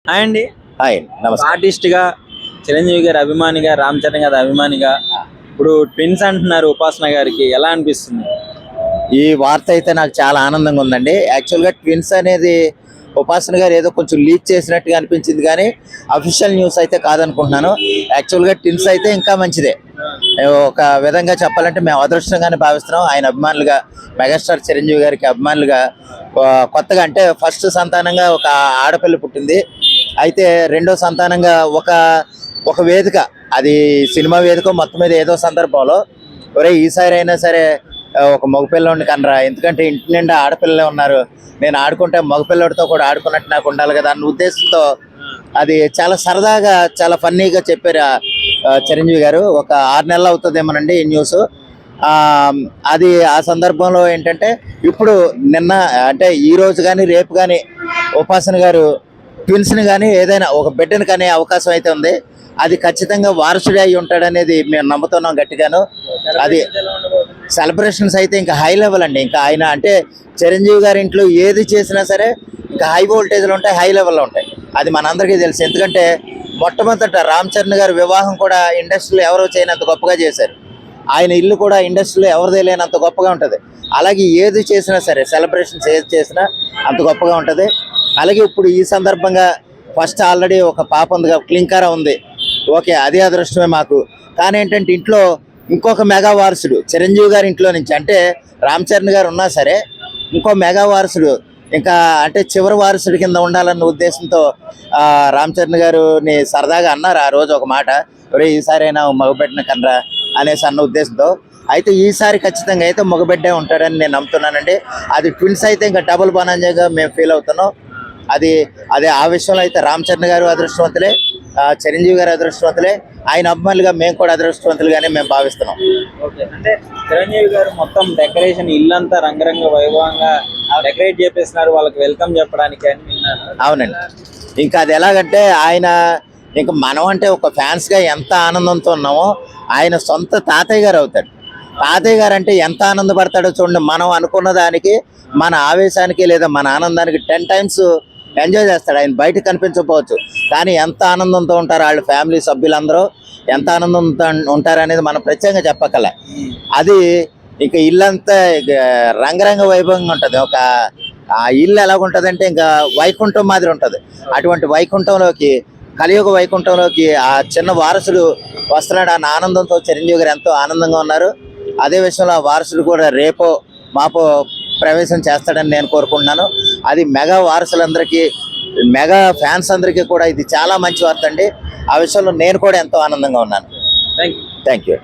Hi అండి. Hi, నమస్తే. Artist గా చిరంజీవి గారి అభిమానిగా, రామ్ చరణ్ గారి అభిమానిగా ఇప్పుడు ట్విన్స్ అంటున్నారు. ఉపాసన గారికి ఎలా అనిపిస్తుంది? ఈ వార్త అయితే నాకు చాలా ఆనందంగా ఉందండి. యాక్చువల్గా ట్విన్స్ అనేది ఉపాసన గారు ఏదో కొంచెం లీక్ చేసినట్టుగా అనిపించింది, కానీ అఫీషియల్ న్యూస్ అయితే కాదనుకుంటున్నాను. యాక్చువల్గా ట్విన్స్ అయితే ఇంకా మంచిదే. ఒక విధంగా చెప్పాలంటే మేము అదృష్టంగానే భావిస్తున్నాం. ఆయన అభిమానులుగా, మెగాస్టార్ చిరంజీవి గారికి అభిమానులుగా కొత్తగా అంటే ఫస్ట్ సంతానంగా ఒక ఆడపిల్ల పుట్టింది. అయితే రెండో సంతానంగా ఒక వేదిక, అది సినిమా వేదిక మొత్తం మీద ఏదో సందర్భంలో ఒరే ఈసారి అయినా సరే ఒక మగపిల్లోడిని కనరా, ఎందుకంటే ఇంటి నిండా ఆడపిల్లలే ఉన్నారు, నేను ఆడుకుంటే మగపిల్లడితో కూడా ఆడుకున్నట్టు నాకు ఉండాలి కదా అన్న ఉద్దేశంతో అది చాలా సరదాగా చాలా ఫన్నీగా చెప్పారు చిరంజీవి గారు. ఒక 6 నెలలు అవుతుందేమోనండి ఈ న్యూస్. అది ఆ సందర్భంలో ఏంటంటే ఇప్పుడు నిన్న అంటే ఈ రోజు కానీ రేపు కానీ ఉపాసన గారు ట్విన్స్ని కానీ ఏదైనా ఒక బిడ్డను కానీ అవకాశం అయితే ఉంది. అది ఖచ్చితంగా వారసుడే అయి ఉంటాడనేది మేము నమ్ముతున్నాం గట్టిగాను. అది సెలబ్రేషన్స్ అయితే ఇంకా హై లెవెల్ అండి. ఇంకా ఆయన అంటే చిరంజీవి గారి ఇంట్లో ఏది చేసినా సరే ఇంకా హై వోల్టేజ్లు ఉంటాయి, హై లెవెల్లో ఉంటాయి. అది మనందరికీ తెలుసు. ఎందుకంటే మొట్టమొదట రామ్ చరణ్ గారి వివాహం కూడా ఇండస్ట్రీలో ఎవరో చేయనంత గొప్పగా చేశారు. ఆయన ఇల్లు కూడా ఇండస్ట్రీలో ఎవరిదే లేనంత గొప్పగా ఉంటుంది. అలాగే ఏది చేసినా సరే సెలబ్రేషన్స్ ఏది చేసినా అంత గొప్పగా ఉంటుంది. అలాగే ఇప్పుడు ఈ సందర్భంగా ఫస్ట్ ఆల్రెడీ ఒక పాప ఉంది, క్లింకారా ఉంది. ఓకే, అదే అదృష్టమే మాకు. కానీ ఏంటంటే ఇంట్లో ఇంకొక మెగా వారసుడు చిరంజీవి గారి ఇంట్లో నుంచి, అంటే రామ్ చరణ్ గారు ఉన్నా సరే ఇంకో మెగా వారసుడు ఇంకా అంటే చివరి వారసుడి కింద ఉండాలన్న ఉద్దేశంతో రామ్ చరణ్ గారుని సరదాగా అన్నారు ఆ రోజు ఒక మాట, ఒరే ఈసారి అయినా మగబిడ్డను కనరా అనేసి అన్న ఉద్దేశంతో. అయితే ఈసారి ఖచ్చితంగా అయితే మగబిడ్డే ఉంటాడని నేను నమ్ముతున్నానండి. అది ట్విన్స్ అయితే ఇంకా డబుల్ బనాంజాగా మేము ఫీల్ అవుతున్నాం. అదే ఆ విషయంలో అయితే రామ్ చరణ్ గారు అదృష్టవంతులే, చిరంజీవి గారు అదృష్టవంతులే, ఆయన అభిమానులుగా మేము కూడా అదృష్టవంతులుగానే మేము భావిస్తున్నాం. ఓకే, అంటే చిరంజీవి గారు మొత్తం డెకరేషన్ ఇల్లంతా రంగరంగ వైభవంగా డెకరేట్ చేపిస్తున్నారు వాళ్ళకి వెల్కమ్ చెప్పడానికి అని విన్నాను. అవునండి. ఇంకా అది ఎలాగంటే ఆయన ఇంకా మనం అంటే ఒక ఫ్యాన్స్గా ఎంత ఆనందంతో ఉన్నామో ఆయన సొంత తాతయ్య గారు అవుతాడు. తాతయ్య గారు అంటే ఎంత ఆనందపడతాడో చూడండి. మనం అనుకున్న దానికి, మన ఆవేశానికి లేదా మన ఆనందానికి 10 times ఎంజాయ్ చేస్తాడు. ఆయన బయట కనిపించకపోవచ్చు, కానీ ఎంత ఆనందంతో ఉంటారు వాళ్ళ ఫ్యామిలీ సభ్యులందరూ, ఎంత ఆనందంతో ఉంటారు అనేది మనం ప్రత్యేకంగా చెప్పగల. అది ఇక ఇల్లంతా రంగరంగ వైభవంగా ఉంటుంది. ఆ ఇల్లు ఎలాగుంటుందంటే ఇంకా వైకుంఠం మాదిరి ఉంటుంది. అటువంటి వైకుంఠంలోకి, కలియుగ వైకుంఠంలోకి ఆ చిన్న వారసుడు వస్తున్నాడు అన్న ఆనందంతో చిరంజీవి గారు ఎంతో ఆనందంగా ఉన్నారు. అదే విషయంలో ఆ వారసుడు కూడా రేపో మాపో ప్రవేశం చేస్తాడని నేను కోరుకుంటున్నాను. అది మెగా వారసులందరికీ, మెగా ఫ్యాన్స్ అందరికీ కూడా ఇది చాలా మంచి వార్త అండి. ఆ విషయంలో నేను కూడా ఎంతో ఆనందంగా ఉన్నాను. Thank you.